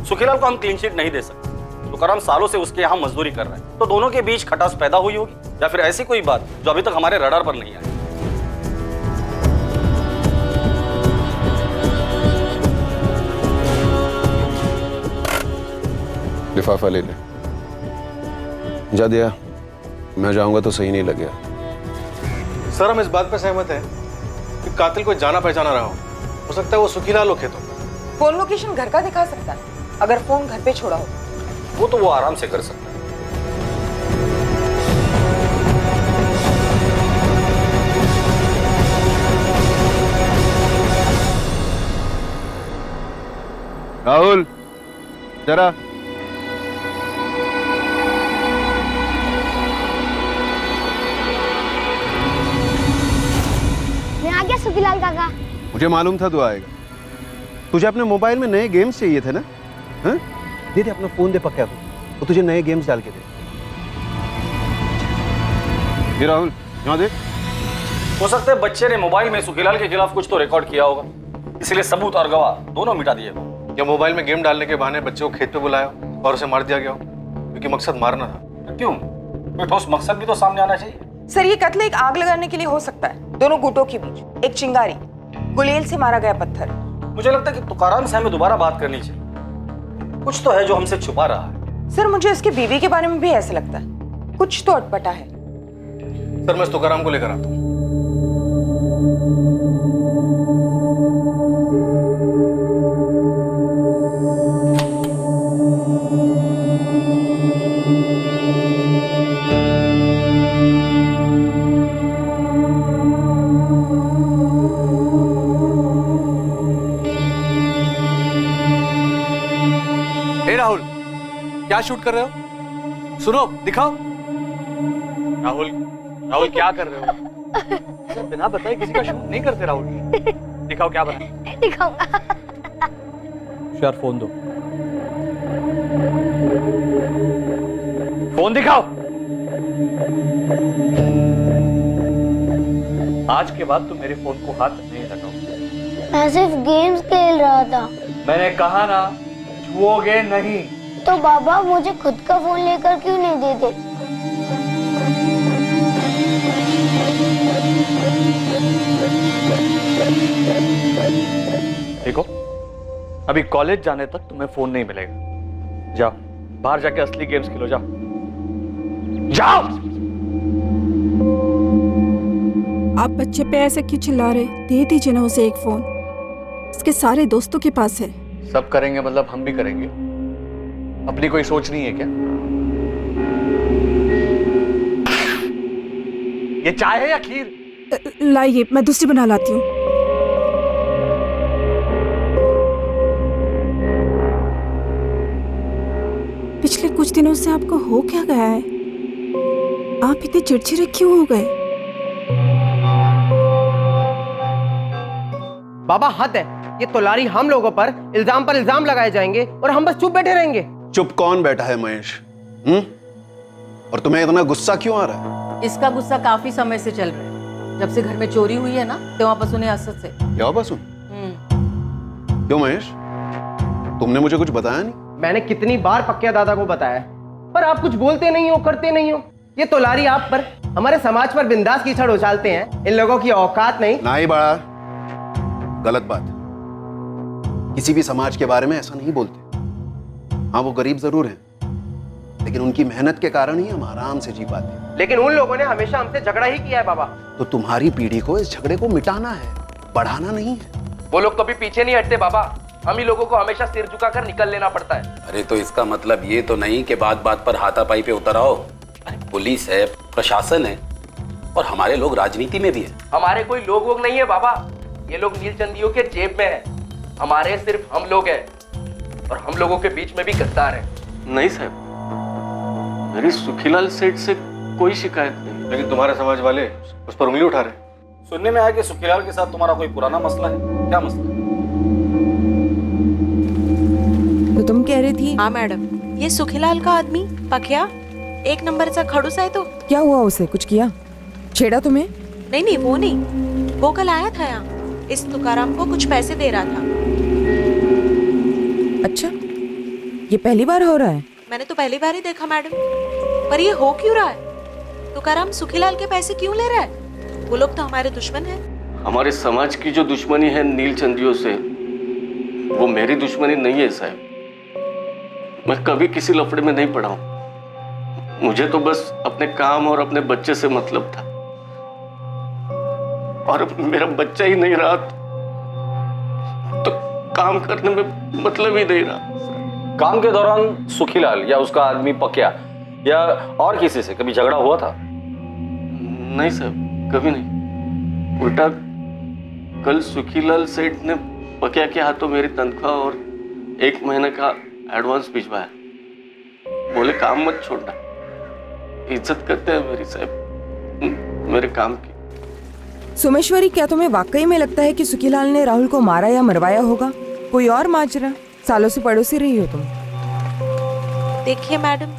सुखीलाल को हम क्लीन चिट नहीं दे सकते। तुकाराम सालों से उसके यहाँ मजदूरी कर रहा है, तो दोनों के बीच खटास पैदा हुई होगी, या फिर ऐसी कोई बात जो अभी तक हमारे रडार पर नहीं आई। लिफाफा ले ले। जा दिया। मैं जाऊंगा तो सही नहीं लगेगा। सर, हम इस बात पर सहमत हैं कि कातिल कोई जाना पहचाना रहा हो सकता है वो सुखीलाल हो खेतों। फोन लोकेशन घर का दिखा सकता है, अगर फोन घर पे छोड़ा हो। वो तो वो आराम से कर सकता है। राहुल, जरा। मैं आ गया सुखीलाल काका। मुझे मालूम था तू आएगा। तुझे अपने मोबाइल में नए गेम्स चाहिए थे ना? हाँ? दे दे अपना फोन, दे पक्का को, वो तुझे नए गेम्स डाल के दे। ये राहुल, यहाँ देख। हो सकता है बच्चे ने मोबाइल में सुखीलाल के खिलाफ कुछ तो रिकॉर्ड किया होगा, इसलिए सबूत और गवाह दोनों मिटा दिए हो। या मोबाइल में गेम डालने के बहाने बच्चे को खेत पे बुलाया और उसे मार दिया गया हो, क्योंकि मकसद मारना था। क्यों? कोई ठोस मकसद भी तो सामने आना चाहिए। सर, ये कत्ल एक आग लगाने के लिए हो सकता है, दोनों गुटों के बीच एक चिंगारी, गुलेल से मारा गया पत्थर। मुझे लगता है कि तुकाराम से हमें दोबारा बात करनी चाहिए, कुछ तो है जो हमसे छुपा रहा है। सर, मुझे उसकी बीवी के बारे में भी ऐसा लगता है, कुछ तो अटपटा है। सर, मैं तुकाराम को लेकर आता हूँ। राहुल, क्या शूट कर रहे हो? सुनो, दिखाओ। राहुल, राहुल क्या कर रहे हो? बिना बताए किसी का शूट नहीं करते राहुल। दिखाओ क्या बना। दिखाऊंगा। यार फोन दो। फोन दिखाओ। आज के बाद तुम मेरे फोन को हाथ नहीं लगाओ। मैं सिर्फ गेम्स खेल रहा था। मैंने कहा ना, छुओगे नहीं। तो बाबा मुझे खुद का फोन लेकर क्यों नहीं देते? देखो, अभी कॉलेज जाने तक तुम्हें फोन नहीं मिलेगा। जाओ, बाहर जाके असली गेम्स खेलो। जाओ जाओ। आप बच्चे पे ऐसे क्यों चिल्ला रहे? दे दीजिए ना उसे एक फोन, उसके सारे दोस्तों के पास है। सब करेंगे मतलब हम भी करेंगे? अपनी कोई सोच नहीं है क्या? ये चाय है या खीर? लाइए, मैं दूसरी बना लाती हूँ। पिछले कुछ दिनों से आपको हो क्या गया है? आप इतने चिड़चिड़े क्यों हो गए? बाबा, हद है। ये तोलारी हम लोगों पर इल्जाम लगाए जाएंगे और हम बस चुप बैठे रहेंगे। चुप कौन बैठा है महेश? और तुम्हें इतना गुस्सा क्यों आ रहा है? इसका गुस्सा काफी समय से चल रहा है। जब से घर में चोरी हुई है ना, तो वापस उन्हें असद से। क्या वापस? क्यों महेश, तुमने मुझे कुछ बताया नहीं? मैंने कितनी बार पक्के दादा को बताया, पर आप कुछ बोलते नहीं हो, करते नहीं हो। ये तोलारी आप पर, हमारे समाज पर बिंदास कीचड़ उछालते हैं। इन लोगों की औकात नहीं। नहीं बड़ा गलत बात। किसी भी समाज के बारे में ऐसा नहीं बोलते। हाँ, वो गरीब जरूर हैं, लेकिन उनकी मेहनत के कारण ही हम आराम से जी पाते हैं। लेकिन उन लोगों ने हमेशा हमसे झगड़ा ही किया है बाबा। तो तुम्हारी पीढ़ी को इस झगड़े को मिटाना है, बढ़ाना नहीं है। वो लोग कभी पीछे नहीं हटते बाबा। हम ही लोगों को हमेशा सिर झुकाकर निकल लेना पड़ता है। अरे तो इसका मतलब ये तो नहीं कि बात बात पर हाथापाई पे उतर आओ। अरे पुलिस है, प्रशासन है, और हमारे लोग राजनीति में भी है। हमारे कोई लोग नहीं है बाबा, ये लोग नीलचंदियों के जेब में है। हमारे सिर्फ हम लोग हैं, और हम लोगों के बीच में भी गद्दार है। नहीं साहब, मेरी सुखीलाल सेठ से कोई शिकायत नहीं। लेकिन तुम्हारे समाज वाले उस पर उंगली उठा रहे। सुनने में आया कि सुखीलाल के साथ तुम्हारा कोई पुराना मसला है। क्या मसला? तो तुम कह रही थी? हाँ मैडम, ये सुखीलाल का आदमी पकिया एक नंबरचा खड़ूस है। तो क्या हुआ उसे? कुछ किया? छेड़ा तुम्हें? नहीं, वो नहीं। वो कल आया था यहाँ, इस तुकाराम को कुछ पैसे दे रहा था। अच्छा, ये पहली बार हो रहा है? मैंने तो पहली बार ही देखा मैडम। पर ये हो क्यों रहा है? तुकाराम सुखीलाल के पैसे क्यों ले रहा है? वो लोग तो हमारे दुश्मन हैं। हमारे समाज की जो दुश्मनी है नीलचंदियों से, वो मेरी दुश्मनी नहीं है साहब। मैं कभी किसी लफड़े में नहीं पड़ा हूं। मुझे तो बस अपने काम और अपने बच्चे से मतलब था, और अब मेरा बच्चा ही नहीं रहा तो काम करने में मतलब ही नहीं रहा। काम के दौरान सुखीलाल या उसका आदमी पकिया या और किसी से कभी झगड़ा हुआ था? नहीं साहब, कभी नहीं। उल्टा कल सुखीलाल सेठ ने पकिया के हाथों मेरी तनख्वाह और 1 महीने का एडवांस भिजवाया। बोले काम मत छोड़ना, इज्जत करते हैं मेरी साहब मेरे काम की। सोमेश्वरी, क्या तुम्हें वाकई में लगता है कि सुखीलाल ने राहुल को मारा या मरवाया होगा? कोई और माजरा? सालों से पड़ोसी रही हो तुम। देखिए मैडम,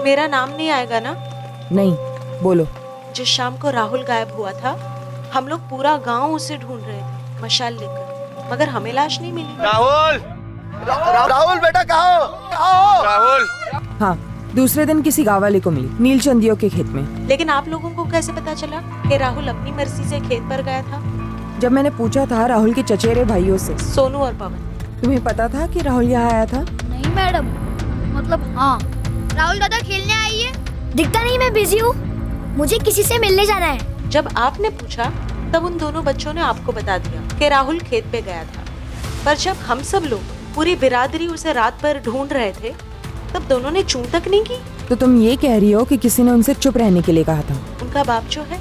मेरा नाम नहीं आएगा ना? नहीं, बोलो। जिस शाम को राहुल गायब हुआ था, हम लोग पूरा गांव उसे ढूंढ रहे थे मशाल लेकर, मगर हमें लाश नहीं मिली। राहुल राहुल बेटा कहाँ हो? राहुल हाँ, दूसरे दिन किसी गाँव वाले को मिली नीलचंदियों के खेत में। लेकिन आप लोगों को कैसे पता चला कि राहुल अपनी मर्जी से खेत पर गया था? जब मैंने पूछा था राहुल के चचेरे भाइयों से, सोनू और पवन। तुम्हें पता था कि राहुल यहाँ आया था? नहीं मैडम, मतलब हाँ। राहुल दादा खेलने आई है? दिखता नहीं, मैं बिजी हूँ, मुझे किसी से मिलने जाना है। जब आपने पूछा तब उन दोनों बच्चों ने आपको बता दिया कि राहुल खेत पे गया था, पर जब हम सब लोग पूरी बिरादरी उसे रात भर ढूंढ रहे थे तब दोनों ने चूं तक नहीं की। तो तुम ये कह रही हो कि किसी ने उनसे चुप रहने के लिए कहा था? उनका बाप जो है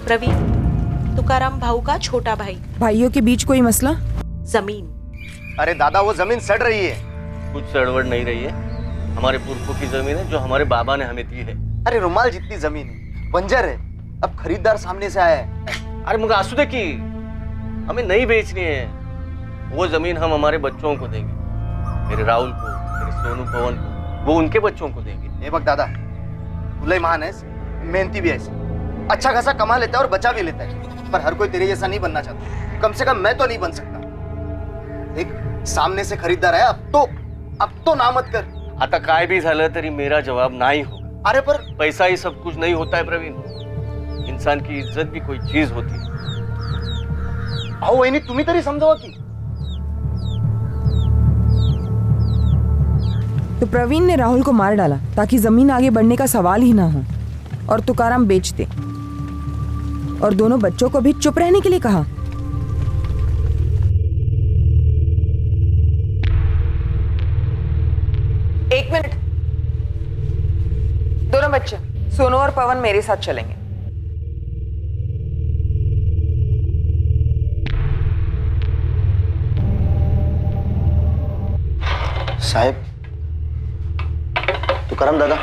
प्रवीण, तुकाराम भाऊ का छोटा भाई। भाइयों के बीच कोई मसला? जमीन। अरे दादा, वो जमीन सड़ रही है। कुछ सड़वड़ नहीं रही है, हमारे पुरखों की जमीन है जो हमारे बाबा ने हमें दी है। अरे रुमाल जितनी जमीन है, बंजर है, अब खरीदार सामने से आया है। अरे मुझे आंसू देखी, हमें नहीं बेचनी है, वो जमीन हम हमारे बच्चों को देंगे, मेरे राहुल को, मेरे सोनू पवन को, वो उनके बच्चों को देंगे। ए बक दादा, भले महान है, मेहनती भी है, अच्छा खासा कमा लेता है और बचा भी लेता है, पर हर कोई तेरे जैसा नहीं बनना चाहता। कम से कम मैं तो नहीं बन सकता। देख, सामने से खरीदार है, अब तो ना मत कर। आता काय भी झालं तरी मेरा जवाब नाही होगा। अरे पर पैसा ही सब कुछ नहीं होता है प्रवीण, इंसान की इज्जत भी कोई चीज होती है। अहो वहिनी, तुम्ही तरी समजावा की। तो प्रवीण ने राहुल को मार डाला ताकि जमीन आगे बढ़ने का सवाल ही ना हो, और तुकाराम बेच दे, और दोनों बच्चों को भी चुप रहने के लिए कहा। एक मिनट, दोनों बच्चे सोनू और पवन मेरे साथ चलेंगे। साहब, तुकाराम दादा,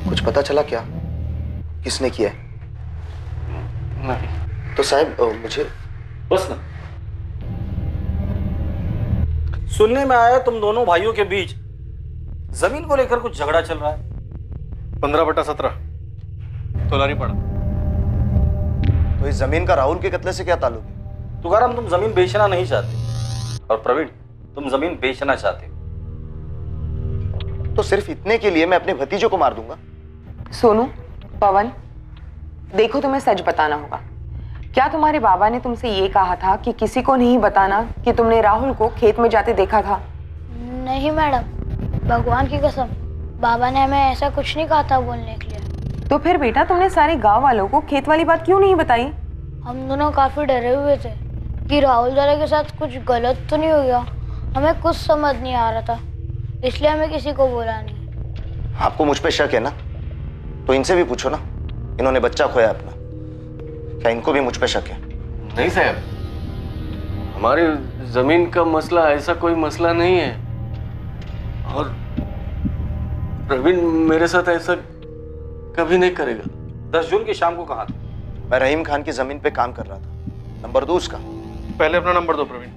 कुछ पता चला क्या किसने किया है? नहीं। तो साहब मुझे बस ना, सुनने में आया तुम दोनों भाइयों के बीच जमीन को लेकर कुछ झगड़ा चल रहा है। 15/17 तोलारी पड़ा। तो इस जमीन का राहुल के कत्ले से क्या ताल्लुक है? तुकाराम, तुम जमीन बेचना नहीं चाहते, और प्रवीण, तुम जमीन बेचना चाहते हो। तो सिर्फ इतने के लिए मैं अपने भतीजों को मार दूंगा? सोनू, पवन, देखो तुम्हें सच बताना होगा। क्या तुम्हारे बाबा ने तुमसे ये कहा था कि किसी को नहीं बताना कि तुमने राहुल को खेत में जाते देखा था? नहीं मैडम, भगवान की कसम, बाबा ने हमें ऐसा कुछ नहीं कहा था बोलने के लिए। तो फिर बेटा तुमने सारे गांव वालों को खेत वाली बात क्यों नहीं बताई? हम दोनों काफी डरे हुए थे कि राहुल दादा के साथ कुछ गलत तो नहीं हो गया, हमें कुछ समझ नहीं आ रहा था, इसलिए हमें किसी को बोला नहीं। आपको मुझ पे शक है ना? तो इनसे भी पूछो ना, इन्होंने बच्चा खोया अपना, क्या इनको भी मुझ पे शक है? नहीं साहब, हमारी जमीन का मसला ऐसा कोई मसला नहीं है, और प्रवीण मेरे साथ ऐसा कभी नहीं करेगा। 10 जून की शाम को कहा था? मैं रहीम खान की जमीन पे काम कर रहा था। नंबर दो उसका। पहले अपना नंबर दो प्रवीण।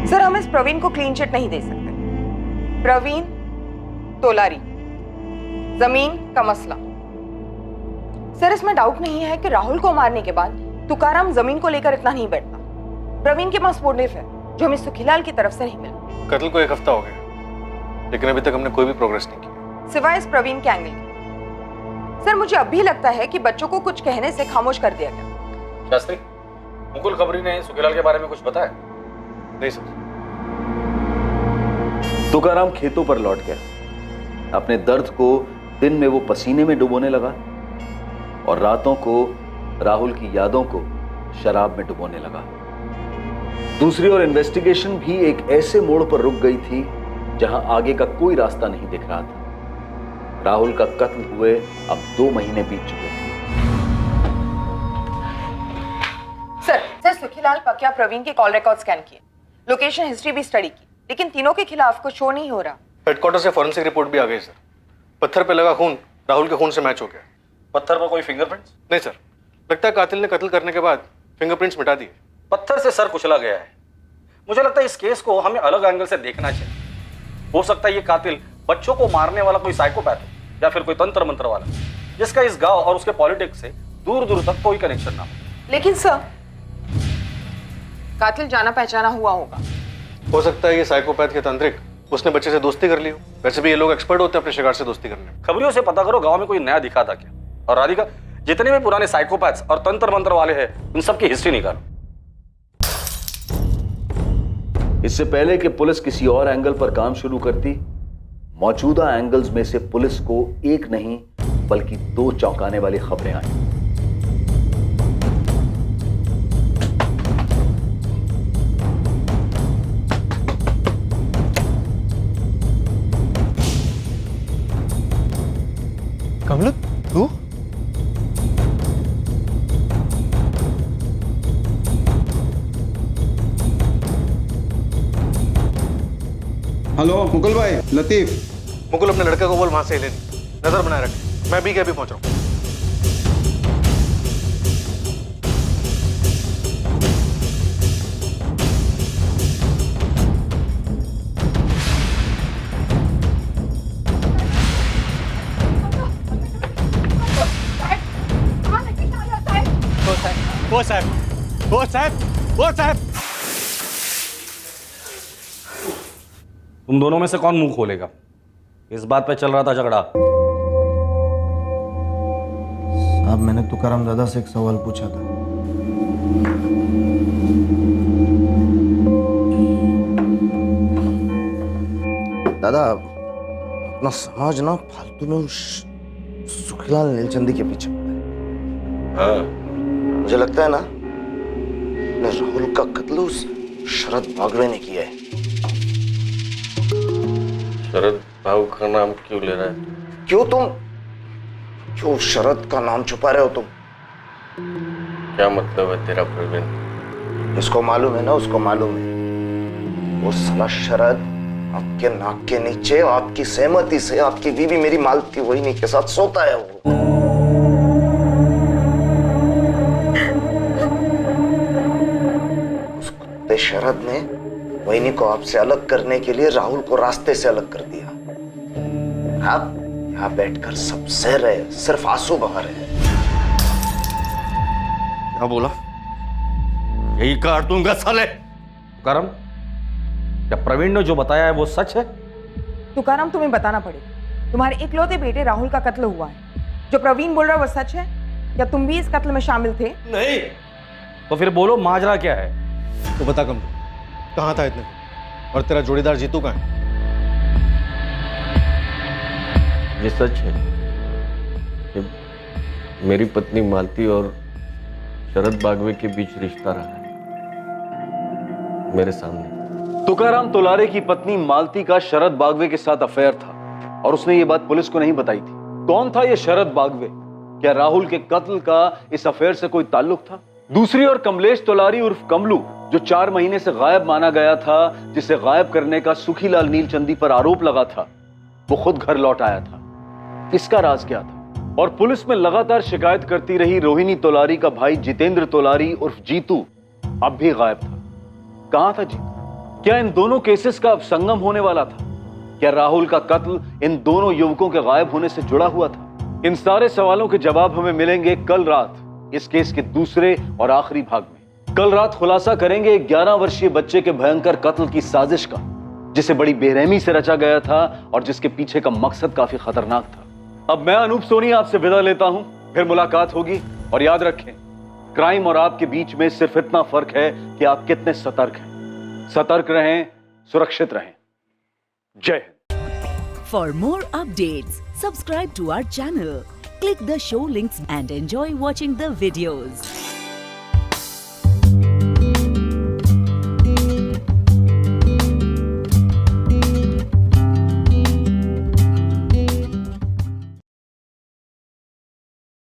सर, हम इस प्रवीण को क्लीन चिट नहीं दे सकते। प्रवीण तोलारी, जमीन का मसला। सर, इसमें डाउट नहीं है कि राहुल को मारने के बाद तुकाराम जमीन को लेकर इतना नहीं बैठता। प्रवीण के पास मोटिव है जो हमें सुखीलाल की तरफ से नहीं मिला। कत्ल को 1 हफ्ता हो गया, लेकिन अभी तक हमने कोई भी प्रोग्रेस नहीं की, सिवाय इस प्रवीण के एंगल के। सर, मुझे अब भी लगता है कि बच्चों को कुछ कहने से खामोश कर दिया गया। शास्त्री, मुकुल खबरी ने सुखीलाल के बारे में कुछ बताया? नहीं सर। तुकाराम खेतों पर लौट गया, अपने दर्द को दिन में वो पसीने में डुबोने लगा और रातों को राहुल की यादों को शराब में डुबोने लगा। दूसरी ओर इन्वेस्टिगेशन भी एक ऐसे मोड़ पर रुक गई थी जहां आगे का कोई रास्ता नहीं दिख रहा था। राहुल का कत्ल हुए अब 2 महीने बीत चुके थे। सर, सुखीलाल, पकिया, प्रवीण के कॉल रिकॉर्ड स्कैन किए, लोकेशन हिस्ट्री भी स्टडी की, लेकिन तीनों के खिलाफ कुछ शो नहीं हो रहा। हेडक्वार्टर से फॉरेंसिक रिपोर्ट भी आ गई सर। पत्थर पे लगा खून राहुल के खून से मैच हो गया। पत्थर पर कोई फिंगरप्रिंट्स? नहीं सर, लगता है कातिल ने कत्ल करने के बाद फिंगरप्रिंट्स मिटा दिए। पत्थर से सर कुचला गया है, मुझे लगता है इस केस को हमें अलग एंगल से देखना चाहिए। हो सकता है ये कातिल बच्चों को मारने वाला कोई साइकोपैथ हो या फिर कोई तंत्र मंत्र वाला जिसका इस गांव और उसके पॉलिटिक्स से दूर दूर तक कोई कनेक्शन ना हो। लेकिन सर, कातिल जाना पहचाना हुआ होगा। हो सकता है ये साइकोपैथ के तांत्रिक उसने बच्चे से दोस्ती कर ली हो। वैसे भी ये लोग एक्सपर्ट होते हैं अपने शिकार से दोस्ती करने में। खबरियों से पता करो गांव में कोई नया दिखा था क्या। और राधिका, जितने भी पुराने साइकोपैथ्स और तंत्र मंत्र वाले हैं उन सबकी हिस्ट्री निकालो। इससे पहले कि पुलिस किसी और एंगल पर काम शुरू करती, मौजूदा एंगल्स में से पुलिस को एक नहीं बल्कि 2 चौंकाने वाली खबरें आई। कमल, तू? हेलो मुकुल भाई, लतीफ। मुकुल, अपने लड़के को बोल वहां से ही लेने, नजर बनाए रखे। मैं भी क्या भी पहुंच रहा हूं। वो साहब। तुम दोनों में से कौन मुंह खोलेगा? इस बात पे चल रहा था झगड़ा। साहब, मैंने तुकाराम दादा से एक सवाल पूछा था। दादा, अपना समाज ना फालतू में उस सुखीलाल नीलचंदी के पीछे पड़ा है। मुझे लगता है ना राहुल का कत्ल उस शरद बागवे ने किया है। शरद बाबू का नाम क्यों ले रहा है? क्यों शरद का नाम छुपा रहे हो तुम? क्या मतलब है तेरा प्रवीण? इसको मालूम है ना, उसको मालूम है। वो साला शरद आपके नाक के नीचे आपकी सहमति से आपकी बीवी मेरी मालती वहीनी के साथ सोता है। वो उस कुत्ते शरद ने वहीनी को आपसे अलग करने के लिए राहुल को रास्ते से अलग कर दिया। आप यहाँ बैठकर सब सह रहे, सिर्फ आंसू बहा रहे। क्या बोला? यही काट दूंगा साले। करम, क्या प्रवीण ने जो बताया है वो सच है? तुकाराम, तुम्हें बताना पड़ेगा। तुम्हारे इकलौते बेटे राहुल का कत्ल हुआ है। जो प्रवीण बोल रहा है वो सच है? क्या तुम भी इस कत्ल में शामिल थे? नहीं। तो फिर बोलो, माजरा क्या है? तो बता कम, कहाँ था इतने? और तेरा जोड़ीदार जीतू कहाँ है? ये सच है कि मेरी पत्नी मालती और शरद बागवे के बीच रिश्ता रहा है मेरे सामने। तुकाराम तोलारे की पत्नी मालती का शरद बागवे के साथ अफेयर था और उसने ये बात पुलिस को नहीं बताई थी। कौन था ये शरद बागवे? क्या राहुल के कत्ल का इस अफेयर से कोई ताल्लुक था? दूसरी ओर कमलेश तोलारी उर्फ कमलू, जो 4 महीने से गायब माना गया था, जिसे गायब करने का सुखीलाल नीलचंदी पर आरोप लगा था, वो खुद घर लौट आया था। इसका राज क्या था? और पुलिस में लगातार शिकायत करती रही रोहिणी तोलारी का भाई जितेंद्र तोलारी उर्फ जीतू अब भी गायब था। कहां था जीतू? क्या इन दोनों केसेस का अब संगम होने वाला था? क्या राहुल का कत्ल इन दोनों युवकों के गायब होने से जुड़ा हुआ था? इन सारे सवालों के जवाब हमें मिलेंगे कल रात इस केस के दूसरे और आखिरी भाग में। कल रात खुलासा करेंगे 11 वर्षीय बच्चे के भयंकर कत्ल की साजिश का, जिसे बड़ी बेरहमी से रचा गया था और जिसके पीछे का मकसद काफी खतरनाक था। अब मैं अनूप सोनी आपसे विदा लेता हूं, फिर मुलाकात होगी। और याद रखें, क्राइम और आपके बीच में सिर्फ इतना फर्क है कि आप कितने सतर्क हैं। सतर्क रहें, सुरक्षित रहें। जय Hind. For more updates, subscribe to our channel, click the show links and enjoy watching the videos.